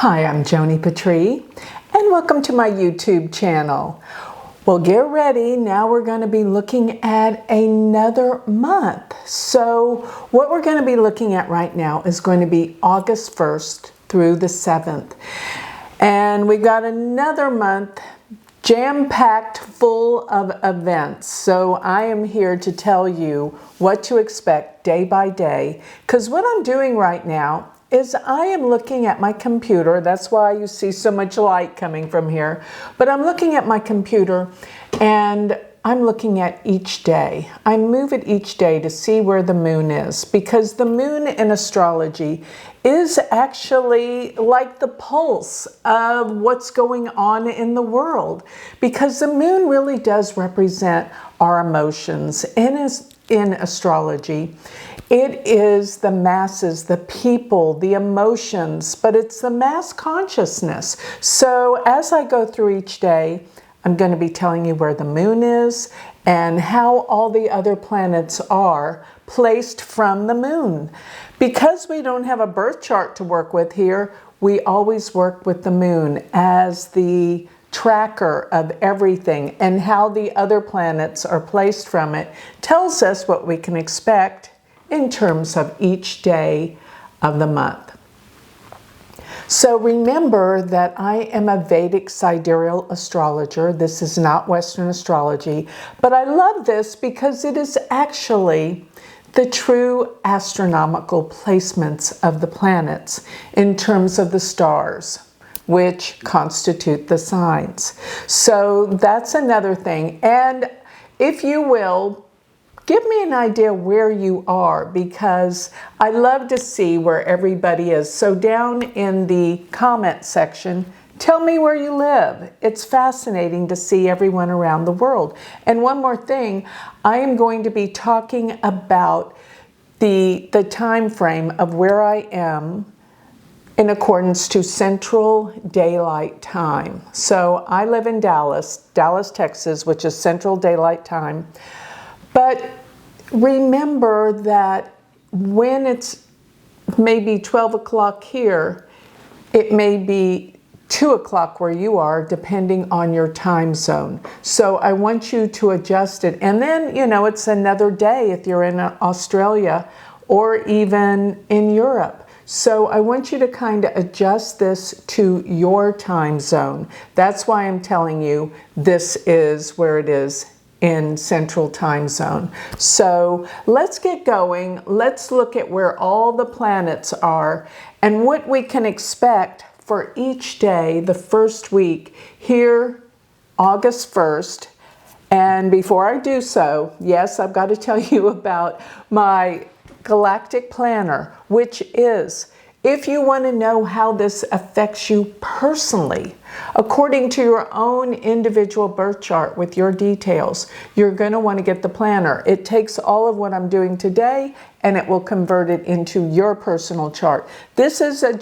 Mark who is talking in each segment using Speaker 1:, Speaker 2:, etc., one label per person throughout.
Speaker 1: Hi, I'm Joni Patry, and welcome to my YouTube channel. Well, get ready. Now we're going to be looking at another month. So what we're going to be looking at right now is going to be August 1st through the 7th. And we got another month jam-packed full of events. So I am here to tell you what to expect day by day, because what I'm doing right now is I am looking at my computer. That's why you see so much light coming from here. But I'm looking at my computer and I'm looking at each day. I move it each day to see where the moon is, because the moon in astrology is actually like the pulse of what's going on in the world, because the moon really does represent our emotions. In astrology, it is the masses, the people, the emotions, but it's the mass consciousness. So as I go through each day, I'm going to be telling you where the moon is and how all the other planets are placed from the moon. Because we don't have a birth chart to work with here, we always work with the moon as the tracker of everything, and how the other planets are placed from it tells us what we can expect in terms of each day of the month. So remember that I am a Vedic sidereal astrologer. This is not Western astrology, but I love this because it is actually the true astronomical placements of the planets in terms of the stars, which constitute the signs. So that's another thing. And if you will, give me an idea where you are, because I love to see where everybody is. So down in the comment section, tell me where you live. It's fascinating to see everyone around the world. And one more thing, I am going to be talking about the time frame of where I am in accordance to Central Daylight Time. So I live in Dallas, Texas, which is Central Daylight Time. But remember that when it's maybe 12 o'clock here, it may be 2 o'clock where you are, depending on your time zone. So I want you to adjust it. And then, it's another day if you're in Australia or even in Europe. So I want you to kind of adjust this to your time zone. That's why I'm telling you this is where it is in Central Time Zone. So let's get going. Let's look at where all the planets are and what we can expect for each day the first week here, August 1st. And before I do so, yes, I've got to tell you about my galactic planner, which is, if you want to know how this affects you personally, according to your own individual birth chart with your details, you're going to want to get the planner. It takes all of what I'm doing today and it will convert it into your personal chart. This is a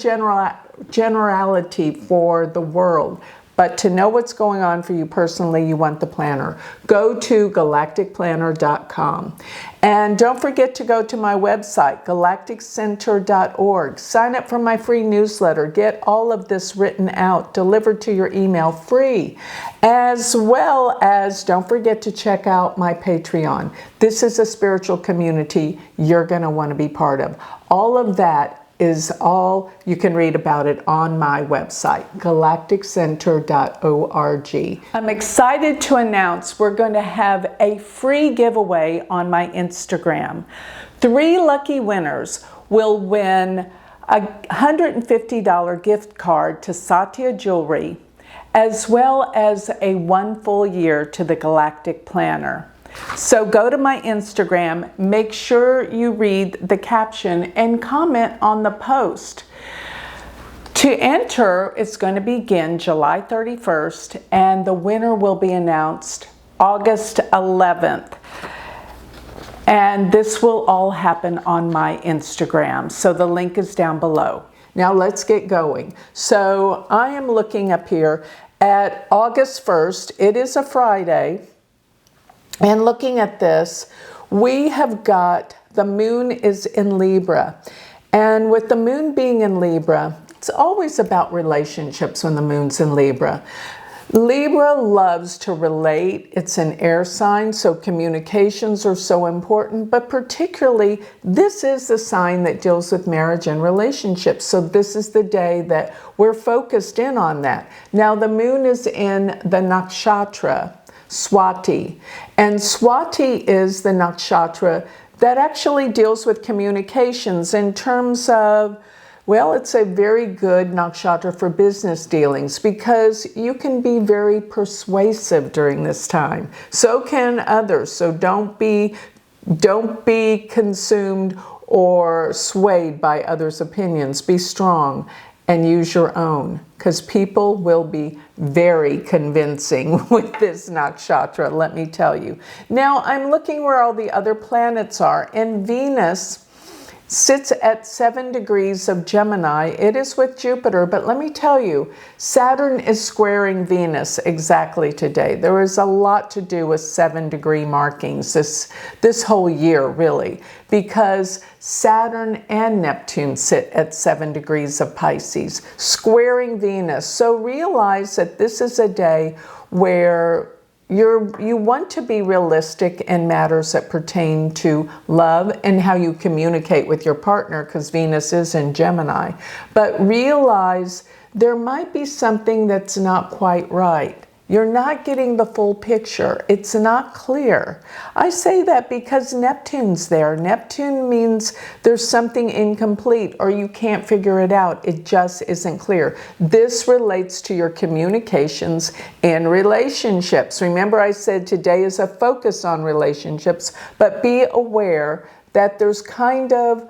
Speaker 1: generality for the world. But to know what's going on for you personally, you want the planner. Go to galacticplanner.com. And don't forget to go to my website, galacticcenter.org. Sign up for my free newsletter. Get all of this written out, delivered to your email free. As well as, don't forget to check out my Patreon. This is a spiritual community you're going to want to be part of. All of that is all you can read about it on my website, galacticcenter.org. I'm excited to announce we're going to have a free giveaway on my Instagram. 3 lucky winners will win a $150 gift card to Satya Jewelry, as well as a 1 full year to the Galactic Planner. So go to my Instagram, make sure you read the caption and comment on the post. To enter, it's going to begin July 31st and the winner will be announced August 11th. And this will all happen on my Instagram. So the link is down below. Now let's get going. So I am looking up here at August 1st. It is a Friday. And looking at this, we have got the moon is in Libra. And with the moon being in Libra, it's always about relationships when the moon's in Libra. Libra loves to relate. It's an air sign, so communications are so important, but particularly this is the sign that deals with marriage and relationships. So this is the day that we're focused in on that. Now the moon is in the nakshatra, Swati, and Swati is the nakshatra that actually deals with communications in terms of, well, it's a very good nakshatra for business dealings because you can be very persuasive during this time. So can others. So don't be consumed or swayed by others' opinions. Be strong and use your own, because people will be very convincing with this nakshatra, let me tell you. Now I'm looking where all the other planets are, and Venus sits at 7 degrees of Gemini. It is with Jupiter, but let me tell you, Saturn is squaring Venus exactly today. There is a lot to do with 7-degree markings this whole year, really, because Saturn and Neptune sit at 7 degrees of Pisces, squaring Venus. So realize that this is a day where you want to be realistic in matters that pertain to love and how you communicate with your partner, because Venus is in Gemini. But realize there might be something that's not quite right. You're not getting the full picture. It's not clear. I say that because Neptune's there. Neptune means there's something incomplete or you can't figure it out. It just isn't clear. This relates to your communications and relationships. Remember, I said today is a focus on relationships, but be aware that there's kind of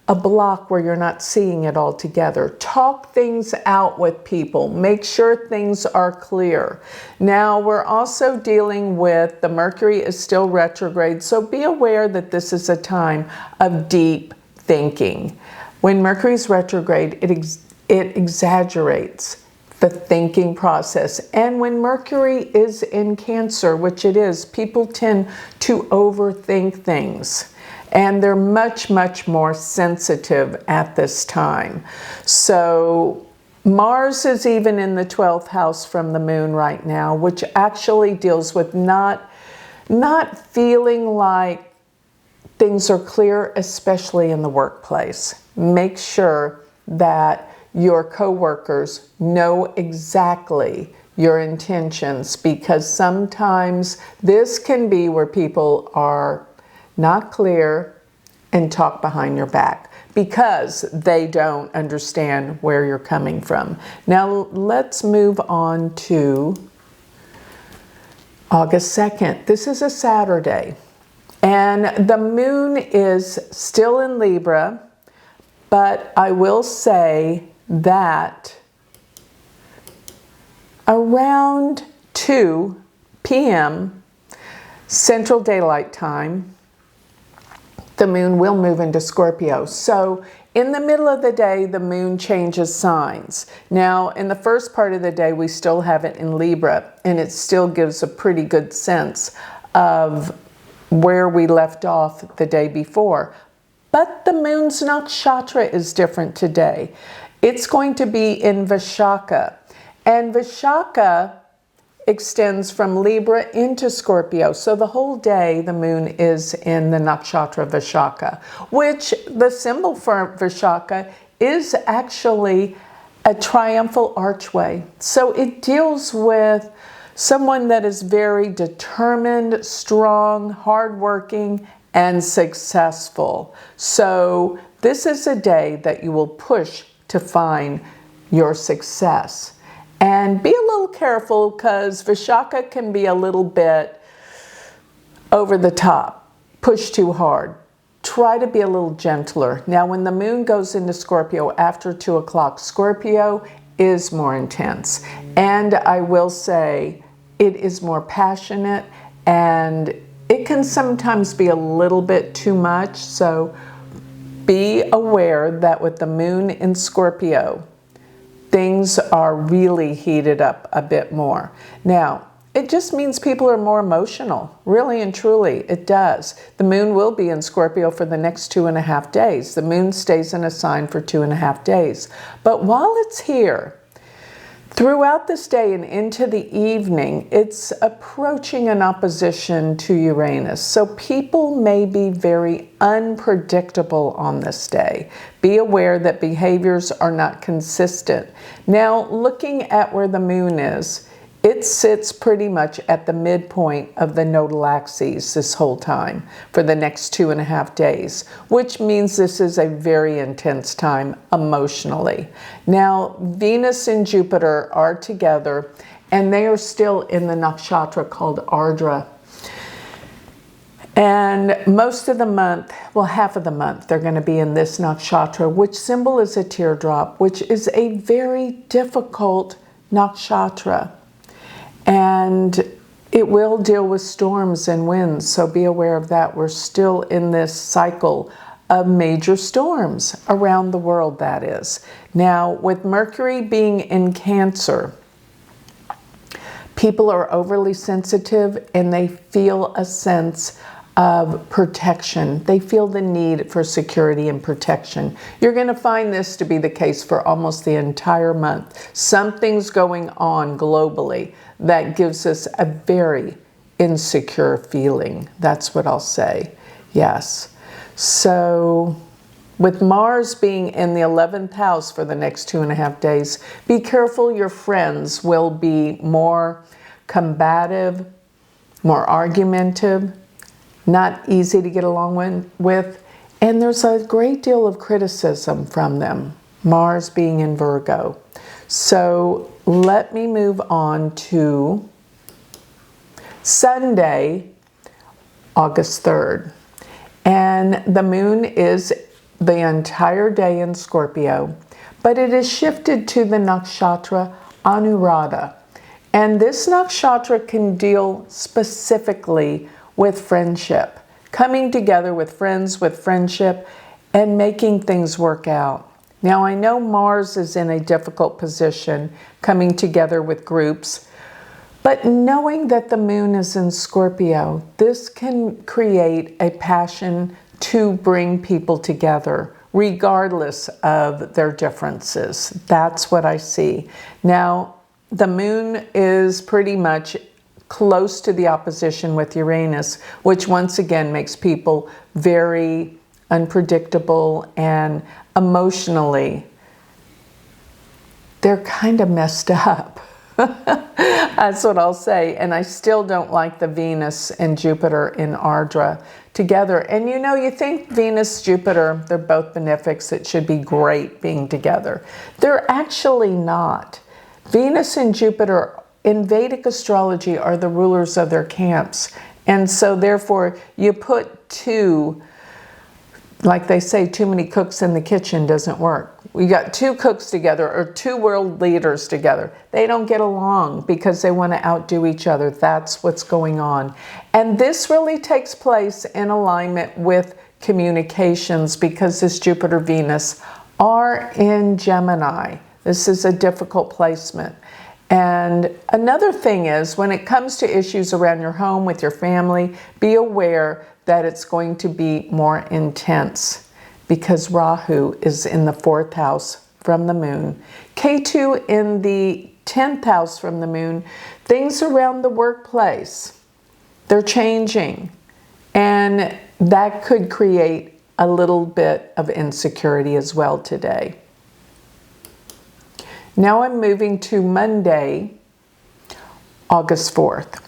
Speaker 1: a block where you're not seeing it all together. Talk things out with people. Make sure things are clear. Now, we're also dealing with the Mercury is still retrograde, so be aware that this is a time of deep thinking. When Mercury's retrograde, it exaggerates the thinking process. And when Mercury is in Cancer, which it is, people tend to overthink things. And they're much, much more sensitive at this time. So Mars is even in the 12th house from the moon right now, which actually deals with not feeling like things are clear, especially in the workplace. Make sure that your coworkers know exactly your intentions, because sometimes this can be where people are not clear and talk behind your back because they don't understand where you're coming from. Now let's move on to August 2nd. This is a Saturday, and the moon is still in Libra, but I will say that around 2 p.m. Central Daylight Time, the moon will move into Scorpio. So in the middle of the day, the moon changes signs. Now, in the first part of the day, we still have it in Libra, and it still gives a pretty good sense of where we left off the day before. But the moon's nakshatra is different today. It's going to be in Vishaka, and Vishaka extends from Libra into Scorpio. So the whole day the moon is in the nakshatra Vishaka, which the symbol for Vishaka is actually a triumphal archway. So it deals with someone that is very determined, strong, hardworking, and successful. So this is a day that you will push to find your success. And be a little careful, because Vishaka can be a little bit over the top, push too hard. Try to be a little gentler. Now, when the moon goes into Scorpio after 2 o'clock, Scorpio is more intense. And I will say it is more passionate, and it can sometimes be a little bit too much. So be aware that with the moon in Scorpio, things are really heated up a bit more. Now, it just means people are more emotional. Really and truly, it does. The moon will be in Scorpio for the next 2.5 days. The moon stays in a sign for 2.5 days. But while it's here, throughout this day and into the evening, it's approaching an opposition to Uranus. So people may be very unpredictable on this day. Be aware that behaviors are not consistent. Now, looking at where the moon is, it sits pretty much at the midpoint of the nodal axes this whole time for the next 2.5 days, which means this is a very intense time emotionally. Now, Venus and Jupiter are together, and they are still in the nakshatra called Ardra. And most of the month, well, half of the month, they're going to be in this nakshatra, which symbol is a teardrop, which is a very difficult nakshatra. And it will deal with storms and winds, so be aware of that. We're still in this cycle of major storms around the world, that is. Now, with Mercury being in Cancer, people are overly sensitive and they feel a sense of protection. They feel the need for security and protection. You're going to find this to be the case for almost the entire month. Something's going on globally that gives us a very insecure feeling. That's what I'll say. Yes. So with Mars being in the 11th house for the next 2.5 days, be careful. Your friends will be more combative, more argumentative, not easy to get along with, and there's a great deal of criticism from them, Mars being in Virgo. So let me move on to Sunday, August 3rd. And the moon is the entire day in Scorpio, but it is shifted to the nakshatra Anuradha. And this nakshatra can deal specifically with friendship, coming together with friends, with friendship, and making things work out. Now, I know Mars is in a difficult position, coming together with groups, but knowing that the moon is in Scorpio, this can create a passion to bring people together, regardless of their differences. That's what I see. Now, the moon is pretty much close to the opposition with Uranus, which once again makes people very unpredictable and emotionally, they're kind of messed up. That's what I'll say. And I still don't like the Venus and Jupiter in Ardra together. And you know, you think Venus, Jupiter, they're both benefics. It should be great being together. They're actually not. Venus and Jupiter in Vedic astrology are the rulers of their camps. And so therefore you put two, like they say, too many cooks in the kitchen doesn't work. We got two cooks together or two world leaders together. They don't get along because they want to outdo each other. That's what's going on. And this really takes place in alignment with communications because this Jupiter Venus are in Gemini. This is a difficult placement. And another thing is, when it comes to issues around your home with your family, be aware that it's going to be more intense because Rahu is in the 4th house from the moon. Ketu in the 10th house from the moon. Things around the workplace, they're changing. And that could create a little bit of insecurity as well today. Now I'm moving to Monday, August 4th.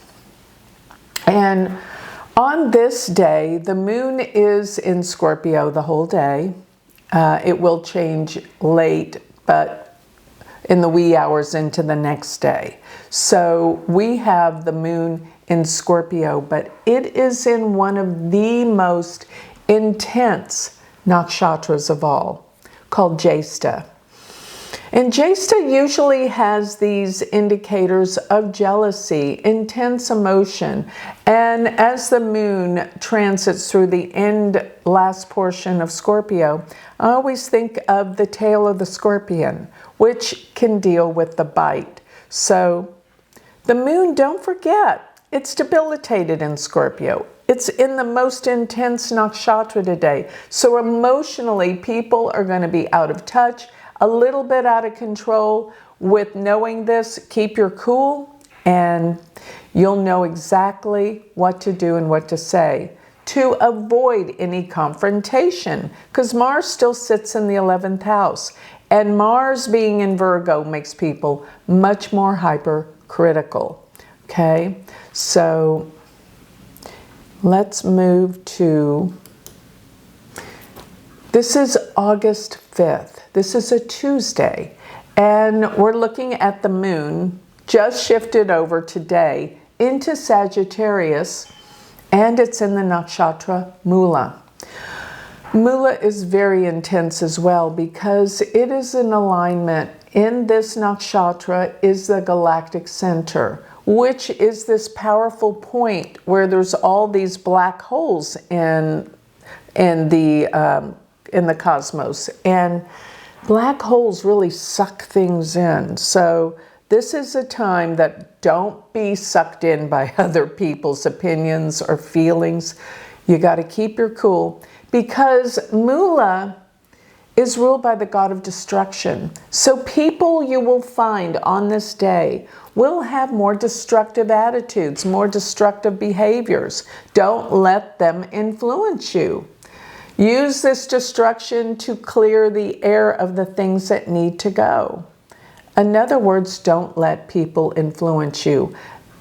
Speaker 1: And on this day, the moon is in Scorpio the whole day. It will change late, but in the wee hours into the next day. So we have the moon in Scorpio, but it is in one of the most intense nakshatras of all, called Jyeshta. And Jyeshta usually has these indicators of jealousy, intense emotion. And as the moon transits through the last portion of Scorpio, I always think of the tail of the scorpion, which can deal with the bite. So The moon, don't forget, it's debilitated in Scorpio. It's in the most intense nakshatra today. So emotionally, people are going to be out of touch, a little bit out of control. With knowing this, keep your cool and you'll know exactly what to do and what to say to avoid any confrontation, because Mars still sits in the 11th house. And Mars being in Virgo makes people much more hypercritical. Okay, so let's move to, this is August 5th. This is a Tuesday. And we're looking at the moon, just shifted over today into Sagittarius, and it's in the nakshatra Mula. Mula is very intense as well because it is in alignment. In this nakshatra is the galactic center, which is this powerful point where there's all these black holes in the cosmos, and black holes really suck things in. So this is a time that don't be sucked in by other people's opinions or feelings. You got to keep your cool, because Mula is ruled by the god of destruction. So people you will find on this day will have more destructive attitudes, more destructive behaviors. Don't let them influence you. Use this destruction to clear the air of the things that need to go. In other words, don't let people influence you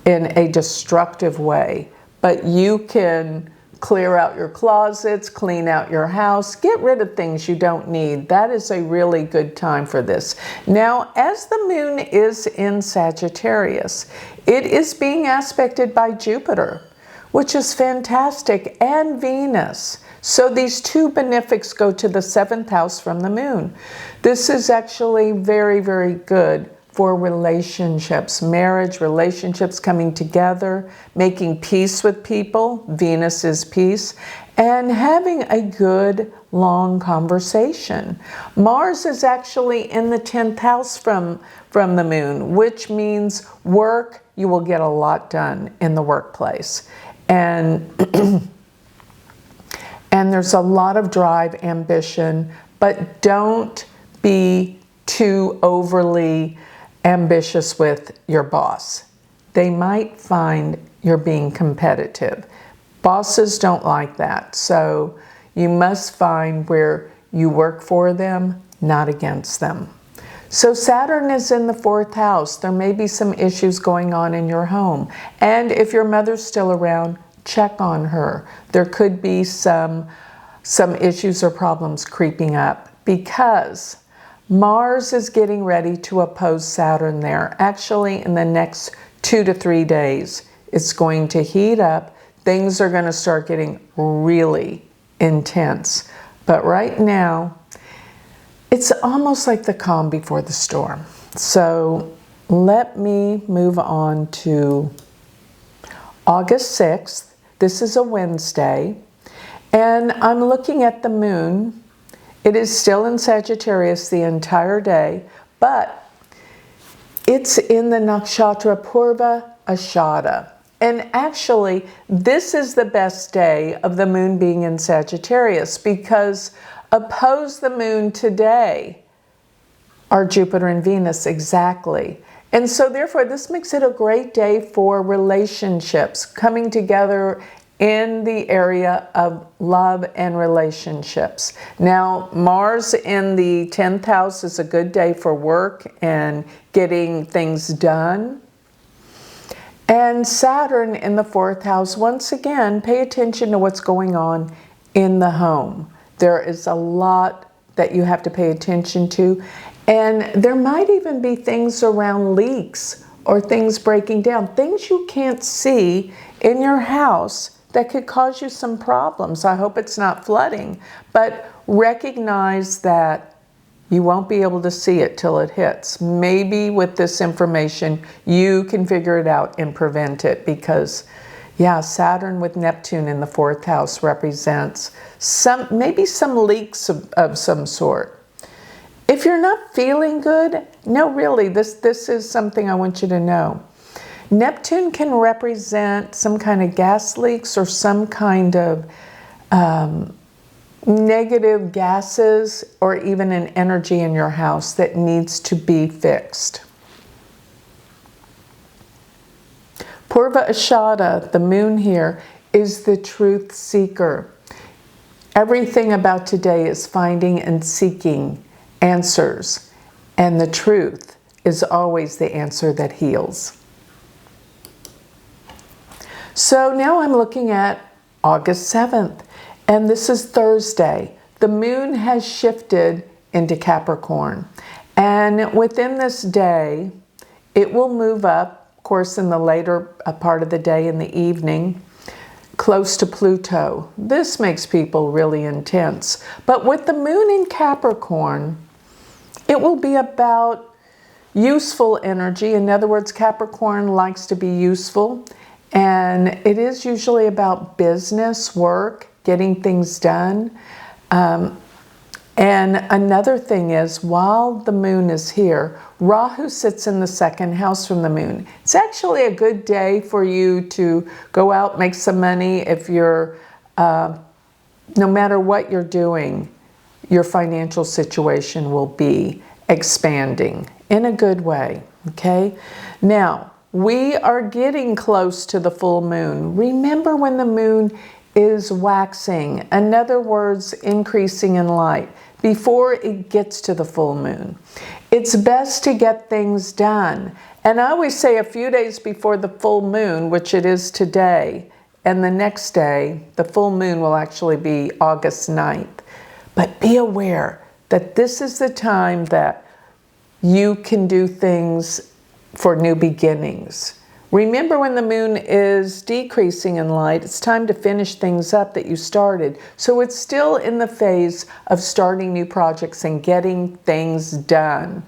Speaker 1: in a destructive way, but you can clear out your closets, clean out your house, get rid of things you don't need. That is a really good time for this. Now, as the moon is in Sagittarius, it is being aspected by Jupiter, which is fantastic, and Venus. So these two benefics go to the 7th house from the moon. This is actually very, very good for relationships, marriage, relationships coming together, making peace with people. Venus is peace, and having a good, long conversation. Mars is actually in the 10th house from the moon, which means work. You will get a lot done in the workplace. And and there's a lot of drive, ambition, but don't be too overly ambitious with your boss. They might find you're being competitive. Bosses don't like that. So you must find where you work for them, not against them. So Saturn is in the 4th house. There may be some issues going on in your home. And if your mother's still around, check on her. There could be some issues or problems creeping up, because Mars is getting ready to oppose Saturn there. Actually, in the next 2 to 3 days, it's going to heat up. Things are going to start getting really intense. But right now, it's almost like the calm before the storm. So let me move on to August 6th. This is a Wednesday, and I'm looking at the moon. It is still in Sagittarius the entire day, but it's in the nakshatra Purva Ashada. And actually, this is the best day of the moon being in Sagittarius, because oppose the moon today are Jupiter and Venus exactly. And so therefore, this makes it a great day for relationships coming together in the area of love and relationships. Now, Mars in the 10th house is a good day for work and getting things done. And Saturn in the 4th house, once again, pay attention to what's going on in the home. There is a lot that you have to pay attention to. And there might even be things around leaks or things breaking down, things you can't see in your house that could cause you some problems. I hope it's not flooding, but recognize that you won't be able to see it till it hits. Maybe with this information, you can figure it out and prevent it, because yeah, Saturn with Neptune in the 4th house represents maybe some leaks of some sort. If you're not feeling good, no, really, this is something I want you to know. Neptune can represent some kind of gas leaks or some kind of negative gases or even an energy in your house that needs to be fixed. Purva Ashada, the moon here, is the truth seeker. Everything about today is finding and seeking answers, and the truth is always the answer that heals. So now I'm looking at August 7th, and this is Thursday. The moon has shifted into Capricorn, and within this day, it will move up, of course, in the later part of the day in the evening, close to Pluto. This makes people really intense. But with the moon in Capricorn, it will be about useful energy. In other words, Capricorn likes to be useful, and it is usually about business, work, getting things done. And another thing is, while the moon is here, Rahu sits in the second house from the moon. It's actually a good day for you to go out, make some money if you're, no matter what you're doing, your financial situation will be expanding in a good way, okay? Now, we are getting close to the full moon. Remember when the moon is waxing, in other words, increasing in light, before it gets to the full moon. It's best to get things done. And I always say a few days before the full moon, which it is today, and the next day, the full moon will actually be August 9th. But be aware that this is the time that you can do things for new beginnings. Remember, when the moon is decreasing in light, it's time to finish things up that you started. So it's still in the phase of starting new projects and getting things done.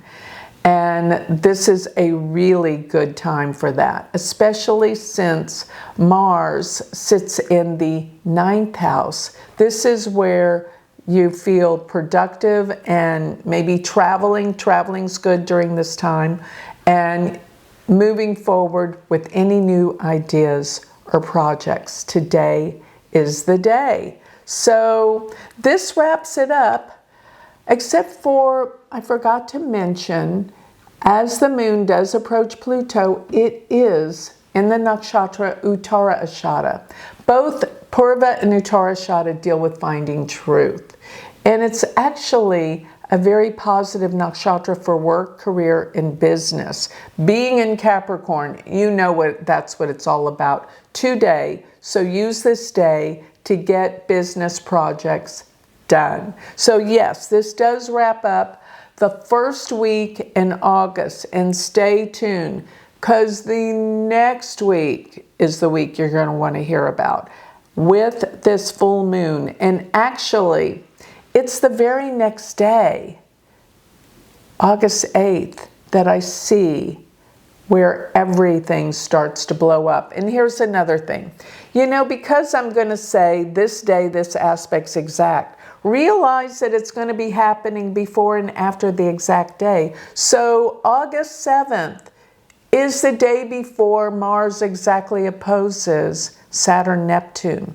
Speaker 1: And this is a really good time for that, especially since Mars sits in the 9th house. This is where you feel productive and maybe traveling. Traveling's good during this time. And moving forward with any new ideas or projects. Today is the day. So this wraps it up, except for, I forgot to mention, as the moon does approach Pluto, it is in the nakshatra Uttara Ashada. Both Purva and Uttara Ashada deal with finding truth. And it's actually a very positive nakshatra for work, career, and business. Being in Capricorn, you know that's what it's all about today. So use this day to get business projects done. So yes, this does wrap up the first week in August, and stay tuned, because the next week is the week you're going to want to hear about with this full moon. And actually, it's the very next day, August 8th, that I see where everything starts to blow up. And here's another thing. You know, because I'm going to say this day, this aspect's exact, realize that it's going to be happening before and after the exact day. So August 7th is the day before Mars exactly opposes Saturn Neptune.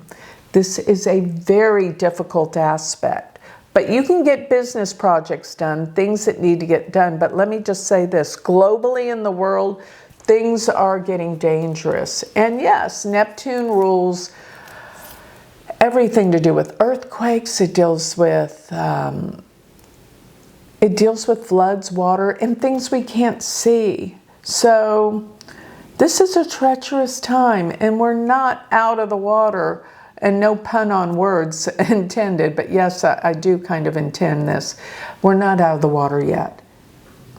Speaker 1: This is a very difficult aspect. But you can get business projects done, things that need to get done. But let me just say this, globally in the world, things are getting dangerous. And yes, Neptune rules everything to do with earthquakes. It deals with floods, water, and things we can't see. So this is a treacherous time, and we're not out of the water. And no pun on words intended, but yes, I do kind of intend this. We're not out of the water yet.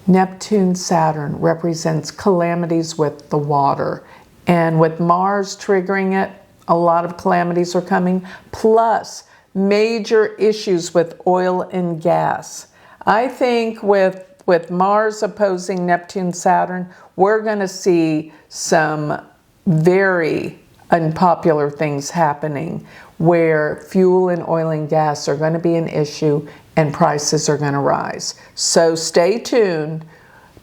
Speaker 1: Neptune, Saturn represents calamities with the water. And with Mars triggering it, a lot of calamities are coming, plus major issues with oil and gas. I think with Mars opposing Neptune, Saturn, we're going to see some very unpopular things happening where fuel and oil and gas are going to be an issue and prices are going to rise. So stay tuned.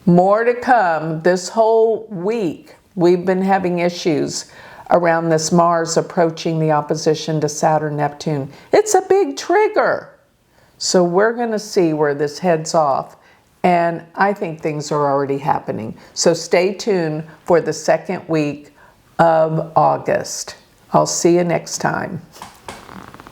Speaker 1: More to come this whole week. We've been having issues around this Mars approaching the opposition to Saturn, Neptune. It's a big trigger. So we're going to see where this heads off. And I think things are already happening. So stay tuned for the second week of August. I'll see you next time.